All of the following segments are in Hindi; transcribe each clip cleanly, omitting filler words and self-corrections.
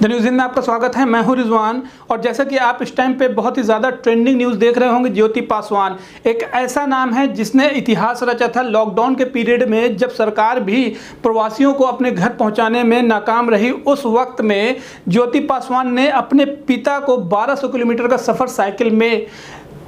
द न्यूज़ में आपका स्वागत है। मैं हूं रिजवान और जैसा कि आप इस टाइम पे बहुत ही ज़्यादा ट्रेंडिंग न्यूज़ देख रहे होंगे, ज्योति पासवान एक ऐसा नाम है जिसने इतिहास रचा था। लॉकडाउन के पीरियड में जब सरकार भी प्रवासियों को अपने घर पहुंचाने में नाकाम रही, उस वक्त में ज्योति पासवान ने अपने पिता को 1200 किलोमीटर का सफ़र साइकिल में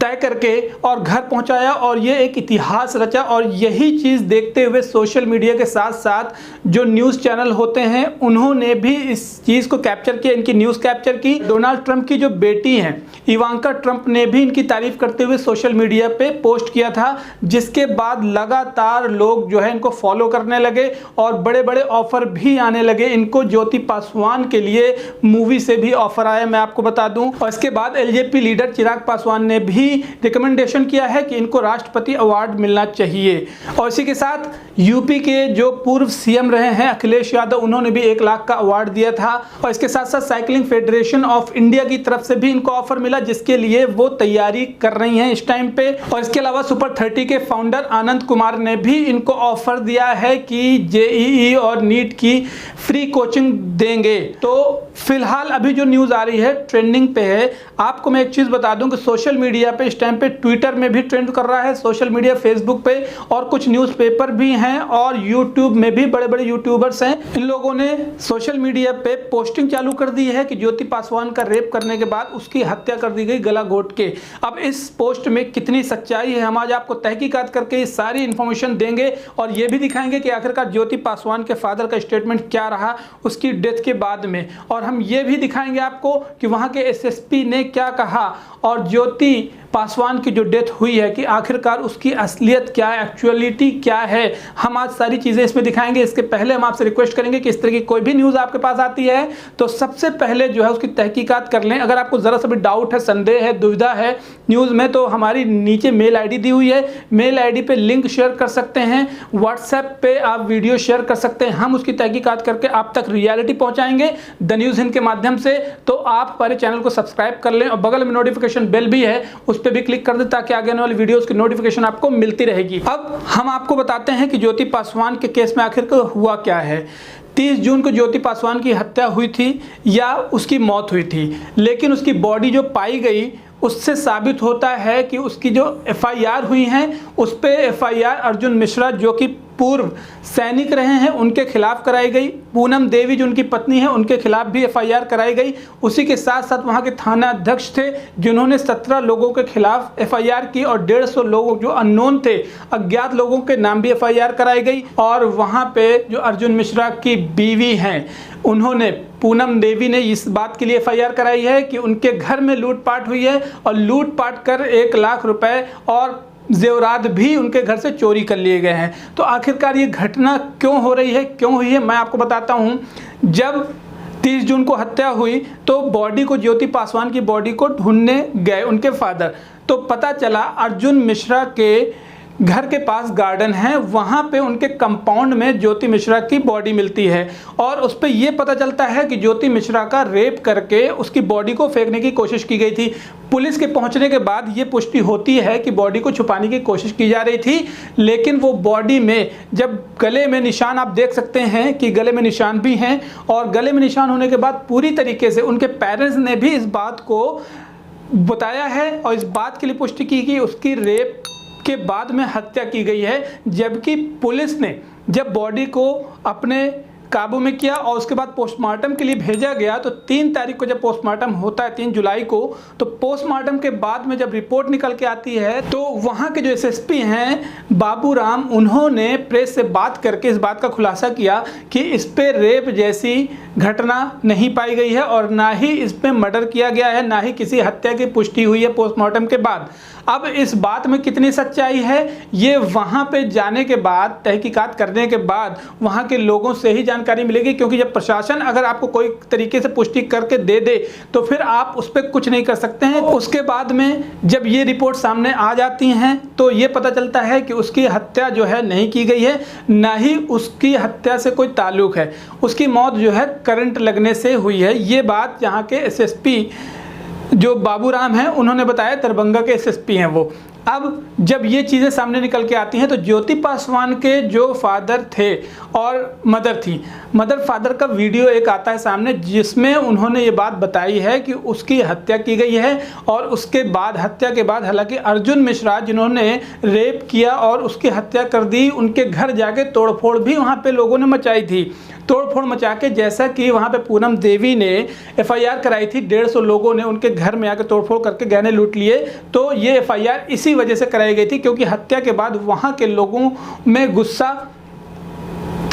तय करके और घर पहुंचाया और ये एक इतिहास रचा। और यही चीज़ देखते हुए सोशल मीडिया के साथ साथ जो न्यूज़ चैनल होते हैं उन्होंने भी इस चीज़ को कैप्चर किया, इनकी न्यूज़ कैप्चर की। डोनाल्ड ट्रंप की जो बेटी हैं इवांका ट्रंप ने भी इनकी तारीफ करते हुए सोशल मीडिया पे पोस्ट किया था, जिसके बाद लगातार लोग जो है इनको फॉलो करने लगे और बड़े बड़े ऑफर भी आने लगे इनको। ज्योति पासवान के लिए मूवी से भी ऑफर आया, मैं आपको बता दूं। और इसके बाद एलजेपी लीडर चिराग पासवान ने भी रिकमेंडेशन किया है कि इनको राष्ट्रपति अवार्ड मिलना चाहिए। और इसी के साथ यूपी के जो पूर्व सीएम रहे हैं अखिलेश यादव, उन्होंने भी 1 लाख का अवार्ड दिया था। और इसके साथ साथ साइकिलिंग फेडरेशन ऑफ इंडिया की तरफ से भी इनको ऑफर मिला, जिसके लिए वो तैयारी कर रही हैं इस टाइम पे। और इसके अलावा सुपर 30 के फाउंडर आनंद कुमार ने भी इनको ऑफर दिया है कि जेईई और नीट की फ्री कोचिंग देंगे। तो फिलहाल अभी जो न्यूज़ आ रही है ट्रेंडिंग पे है। आपको मैं एक चीज़ बता दूं कि सोशल मीडिया पे इस टाइम पे ट्विटर में भी ट्रेंड कर रहा है, सोशल मीडिया फेसबुक पे, और कुछ न्यूज़पेपर भी हैं और यूट्यूब में भी बड़े बड़े यूट्यूबर्स हैं। इन लोगों ने सोशल मीडिया पे पोस्टिंग चालू कर दी है कि ज्योति पासवान का रेप करने के बाद उसकी हत्या कर दी गई गला घोंट के। अब इस पोस्ट में कितनी सच्चाई है, हम आज आपको तहकीकात करके ये सारी इन्फॉर्मेशन देंगे और ये भी दिखाएंगे कि आखिरकार ज्योति पासवान के फादर का स्टेटमेंट क्या रहा उसकी डेथ के बाद में। और हम ये भी दिखाएंगे आपको कि वहाँ के एसएसपी ने क्या कहा और ज्योति पासवान की जो डेथ हुई है कि आखिरकार उसकी असलियत क्या है, एक्चुअलिटी क्या है। हम आज सारी चीज़ें इसमें दिखाएंगे। इसके पहले हम आपसे रिक्वेस्ट करेंगे कि इस तरह की कोई भी न्यूज़ आपके पास आती है तो सबसे पहले जो है उसकी तहकीकात कर लें। अगर आपको ज़रा सा भी डाउट है, संदेह है, दुविधा है न्यूज़ में, तो हमारी नीचे मेल आईडी दी हुई है, मेल आईडी पे लिंक शेयर कर सकते हैं, व्हाट्सएप पे आप वीडियो शेयर कर सकते हैं। हम उसकी तहकीकात करके आप तक रियलिटी पहुँचाएंगे द न्यूज़ हिंद के माध्यम से। तो आप हमारे चैनल को सब्सक्राइब कर लें और बगल में नोटिफिकेशन बेल भी है, उस पर भी क्लिक कर दें ताकि आगे आने वाली वीडियोस की नोटिफिकेशन आपको मिलती रहेगी। अब हम आपको बताते हैं कि ज्योति पासवान के केस में आखिर हुआ क्या है। 30 जून को ज्योति पासवान की हत्या हुई थी या उसकी मौत हुई थी, लेकिन उसकी बॉडी जो पाई गई उससे साबित होता है कि उसकी जो एफआईआर हुई हैं उस पे एफआईआर अर्जुन मिश्रा जो कि पूर्व सैनिक रहे हैं उनके खिलाफ कराई गई। पूनम देवी जो उनकी पत्नी है उनके खिलाफ भी एफआईआर कराई गई। उसी के साथ साथ वहाँ के थाना अध्यक्ष थे जिन्होंने 17 लोगों के खिलाफ एफआईआर की और 150 लोग जो अननोन थे, अज्ञात लोगों के नाम भी एफआईआर कराई गई। और वहाँ पे जो अर्जुन मिश्रा की बीवी हैं उन्होंने, पूनम देवी ने इस बात के लिए एफआईआर कराई है कि उनके घर में लूटपाट हुई है और लूटपाट कर 1 लाख रुपए और जेवरात भी उनके घर से चोरी कर लिए गए हैं। तो आखिरकार ये घटना क्यों हो रही है, क्यों हुई है, मैं आपको बताता हूँ। जब 30 जून को हत्या हुई तो बॉडी को, ज्योति पासवान की बॉडी को ढूंढने गए उनके फादर, तो पता चला अर्जुन मिश्रा के घर के पास गार्डन है, वहाँ पे उनके कंपाउंड में ज्योति मिश्रा की बॉडी मिलती है। और उस पर यह पता चलता है कि ज्योति मिश्रा का रेप करके उसकी बॉडी को फेंकने की कोशिश की गई थी। पुलिस के पहुंचने के बाद ये पुष्टि होती है कि बॉडी को छुपाने की कोशिश की जा रही थी, लेकिन वो बॉडी में जब गले में निशान, आप देख सकते हैं कि गले में निशान भी हैं, और गले में निशान होने के बाद पूरी तरीके से उनके पेरेंट्स ने भी इस बात को बताया है और इस बात के लिए पुष्टि की कि उसकी रेप के बाद में हत्या की गई है। जबकि पुलिस ने जब बॉडी को अपने काबू में किया और उसके बाद पोस्टमार्टम के लिए भेजा गया, तो 3 तारीख को जब पोस्टमार्टम होता है, 3 जुलाई को, तो पोस्टमार्टम के बाद में जब रिपोर्ट निकल के आती है तो वहाँ के जो एसएसपी हैं बाबू राम, उन्होंने प्रेस से बात करके इस बात का खुलासा किया कि इस पे रेप जैसी घटना नहीं पाई गई है और ना ही इस पे मर्डर किया गया है, ना ही किसी हत्या की पुष्टि हुई है पोस्टमार्टम के बाद। अब इस बात में कितनी सच्चाई है ये वहाँ पे जाने के बाद, तहकीकात करने के बाद वहाँ के लोगों से ही जानकारी मिलेगी, क्योंकि जब प्रशासन अगर आपको कोई तरीके से पुष्टि करके दे दे तो फिर आप उस पर कुछ नहीं कर सकते हैं। उसके बाद में जब ये रिपोर्ट सामने आ जाती हैं तो ये पता चलता है कि उसकी हत्या जो है नहीं की गई है, ना ही उसकी हत्या से कोई ताल्लुक है, उसकी मौत जो है करंट लगने से हुई है। ये बात यहाँ के एसएसपी जो बाबू राम हैं उन्होंने बताया, दरभंगा के एसएसपी हैं वो। अब जब ये चीज़ें सामने निकल के आती हैं तो ज्योति पासवान के जो फादर थे और मदर थी, मदर फादर का वीडियो एक आता है सामने, जिसमें उन्होंने ये बात बताई है कि उसकी हत्या की गई है। और उसके बाद, हत्या के बाद, हालांकि अर्जुन मिश्रा जिन्होंने रेप किया और उसकी हत्या कर दी, उनके घर जाके तोड़फोड़ भी वहाँ पे लोगों ने मचाई थी। तोड़फोड़ मचा के, जैसा कि वहाँ पे पूनम देवी ने एफआईआर कराई थी, 150 लोगों ने उनके घर में आकर तोड़फोड़ करके गहने लूट लिए। तो ये एफआईआर इसी वजह से कराई गई थी क्योंकि हत्या के बाद वहाँ के लोगों में गुस्सा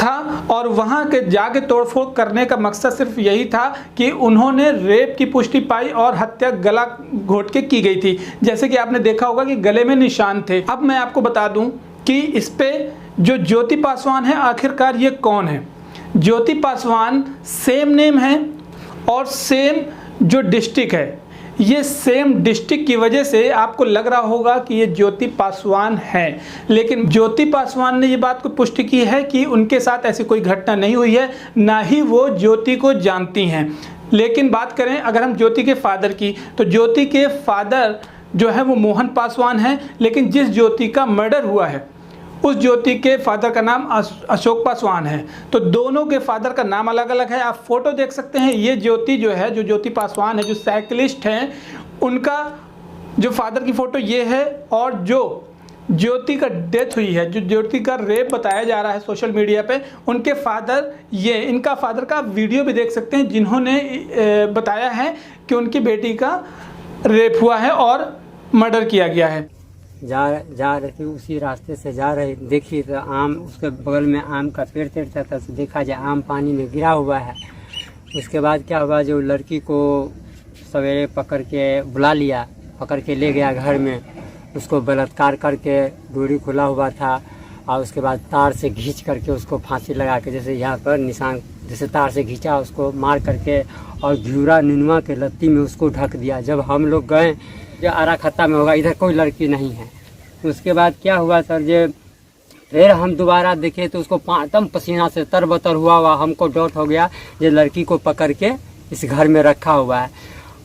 था और वहाँ के जाके तोड़फोड़ करने का मकसद सिर्फ यही था कि उन्होंने रेप की पुष्टि पाई और हत्या गला घोट के की गई थी। जैसे कि आपने देखा होगा कि गले में निशान थे। अब मैं आपको बता दूं कि इस पे जो ज्योति पासवान है, आखिरकार ये कौन है। ज्योति पासवान सेम नेम है और सेम जो डिस्ट्रिक्ट है, ये सेम डिस्ट्रिक्ट की वजह से आपको लग रहा होगा कि ये ज्योति पासवान है। लेकिन ज्योति पासवान ने ये बात को पुष्टि की है कि उनके साथ ऐसी कोई घटना नहीं हुई है, ना ही वो ज्योति को जानती हैं। लेकिन बात करें अगर हम ज्योति के फादर की, तो ज्योति के फादर जो है वो मोहन पासवान है, लेकिन जिस ज्योति का मर्डर हुआ है उस ज्योति के फादर का नाम अशोक पासवान है। तो दोनों के फादर का नाम अलग अलग है। आप फोटो देख सकते हैं, ये ज्योति जो है, जो ज्योति पासवान है, जो साइकिलिस्ट हैं, उनका जो फादर की फ़ोटो ये है। और जो ज्योति का डेथ हुई है, जो ज्योति का रेप बताया जा रहा है सोशल मीडिया पे, उनके फादर ये, इनका फादर का वीडियो भी देख सकते हैं, जिन्होंने बताया है कि उनकी बेटी का रेप हुआ है और मर्डर किया गया है। जा रहे थे, उसी रास्ते से जा रहे, देखिए तो आम, उसके बगल में आम का पेड़ था, तो देखा जाए आम पानी में गिरा हुआ है। उसके बाद क्या हुआ, जो लड़की को सवेरे पकड़ के बुला लिया, पकड़ के ले गया घर में, उसको बलात्कार करके, डोरी खुला हुआ था, और उसके बाद तार से खींच करके उसको फांसी लगा के, जैसे यहाँ पर निशान, जैसे तार से खींचा, उसको मार करके और घिउरा निनुआ के लत्ती में उसको ढक दिया। जब हम लोग गए, जो आरा खत्ता में होगा, इधर कोई लड़की नहीं है। उसके बाद क्या हुआ सर, जे फिर हम दोबारा देखे तो उसको एकदम पसीना से तरबतर हुआ। हमको डाउट हो गया ये लड़की को पकड़ के इस घर में रखा हुआ है।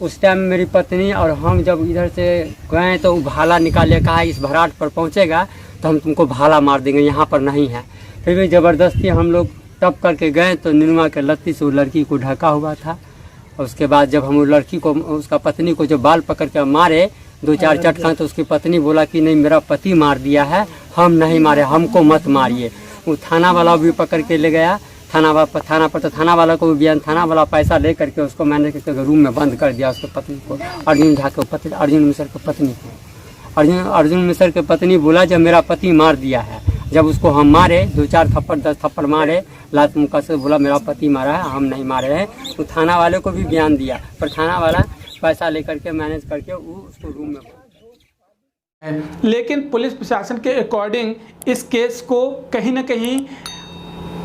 उस टाइम मेरी पत्नी और हम जब इधर से गए तो भाला निकाले, कहा इस भराट पर पहुंचेगा तो हम तुमको भाला मार देंगे, यहाँ पर नहीं है। फिर भी ज़बरदस्ती हम लोग टप करके गए तो निनुआ के लत्ती से वो लड़की को ढका हुआ था। उसके बाद जब हम लड़की को, उसका पत्नी को जो बाल पकड़ के मारे 2-4 चटकान, तो उसकी पत्नी बोला कि नहीं मेरा पति मार दिया है, हम नहीं मारे, हमको मत मारिए। वो थाना वाला भी पकड़ के ले गया, थाना पर, तो थाना वाला को भी बयान, थाना वाला पैसा ले करके उसको मैंने रूम में बंद कर दिया। उसके पत्नी को, अर्जुन झा के पत्नी, अर्जुन मिश्र के पत्नी को, अर्जुन मिश्र के पत्नी बोला जब मेरा पति मार दिया है। जब उसको हम मारे, 2-4 थप्पड़ 10 थप्पड़ मारे, लात मुक्का से बोला मेरा पति मारा है, हम नहीं मारे हैं। तो थाना वाले को भी बयान दिया, पर थाना वाला पैसा लेकर के मैनेज करके वो उसको रूम में। लेकिन पुलिस प्रशासन के अकॉर्डिंग इस केस को कहीं ना कहीं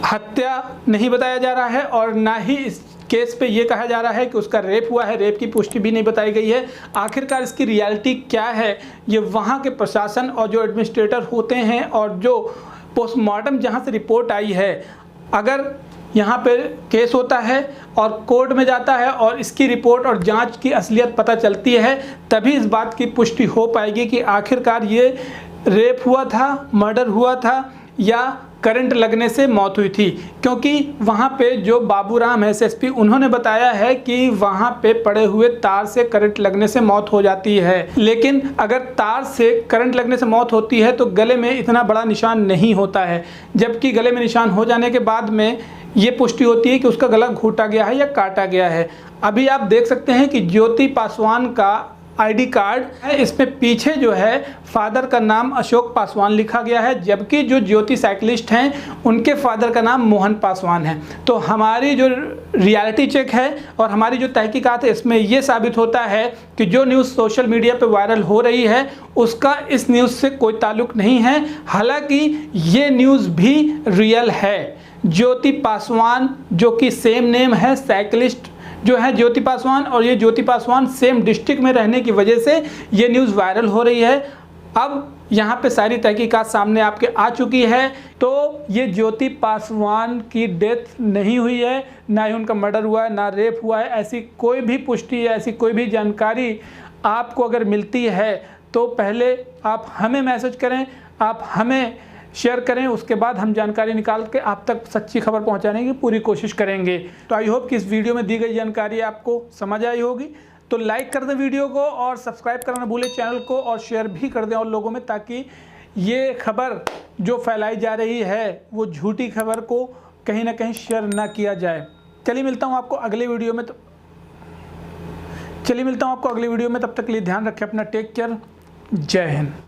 हत्या नहीं बताया जा रहा है और ना ही इस केस पे ये कहा जा रहा है कि उसका रेप हुआ है। रेप की पुष्टि भी नहीं बताई गई है। आखिरकार इसकी रियलिटी क्या है, ये वहाँ के प्रशासन और जो एडमिनिस्ट्रेटर होते हैं और जो पोस्टमार्टम जहाँ से रिपोर्ट आई है, अगर यहाँ पे केस होता है और कोर्ट में जाता है और इसकी रिपोर्ट और जांच की असलियत पता चलती है, तभी इस बात की पुष्टि हो पाएगी कि आखिरकार ये रेप हुआ था, मर्डर हुआ था या करंट लगने से मौत हुई थी। क्योंकि वहाँ पे जो बाबूराम है एसएसपी, उन्होंने बताया है कि वहाँ पे पड़े हुए तार से करंट लगने से मौत हो जाती है। लेकिन अगर तार से करंट लगने से मौत होती है तो गले में इतना बड़ा निशान नहीं होता है, जबकि गले में निशान हो जाने के बाद में ये पुष्टि होती है कि उसका गला घोटा गया है या काटा गया है। अभी आप देख सकते हैं कि ज्योति पासवान का आईडी कार्ड है, इसमें पीछे जो है फादर का नाम अशोक पासवान लिखा गया है, जबकि जो ज्योति साइकिलिस्ट हैं उनके फादर का नाम मोहन पासवान है। तो हमारी जो रियलिटी चेक है और हमारी जो तहकीकात है, इसमें ये साबित होता है कि जो न्यूज़ सोशल मीडिया पे वायरल हो रही है उसका इस न्यूज़ से कोई ताल्लुक नहीं है। हालांकि ये न्यूज़ भी रियल है। ज्योति पासवान जो कि सेम नेम है, साइकिलिस्ट जो है ज्योति पासवान, और ये ज्योति पासवान सेम डिस्ट्रिक्ट में रहने की वजह से ये न्यूज़ वायरल हो रही है। अब यहाँ पे सारी तहकीकात सामने आपके आ चुकी है। तो ये ज्योति पासवान की डेथ नहीं हुई है, ना ही उनका मर्डर हुआ है, ना रेप हुआ है। ऐसी कोई भी पुष्टि, ऐसी कोई भी जानकारी आपको अगर मिलती है तो पहले आप हमें मैसेज करें, आप हमें शेयर करें, उसके बाद हम जानकारी निकाल के आप तक सच्ची खबर पहुंचाने की पूरी कोशिश करेंगे। तो आई होप कि इस वीडियो में दी गई जानकारी आपको समझ आई होगी। तो लाइक कर दें वीडियो को और सब्सक्राइब करना भूलें चैनल को, और शेयर भी कर दें और लोगों में, ताकि ये खबर जो फैलाई जा रही है वो झूठी खबर को कहीं ना कहीं शेयर ना किया जाए। चलिए मिलता हूँ आपको अगले वीडियो में, तब तक के लिए ध्यान रखें अपना, टेक केयर, जय हिंद।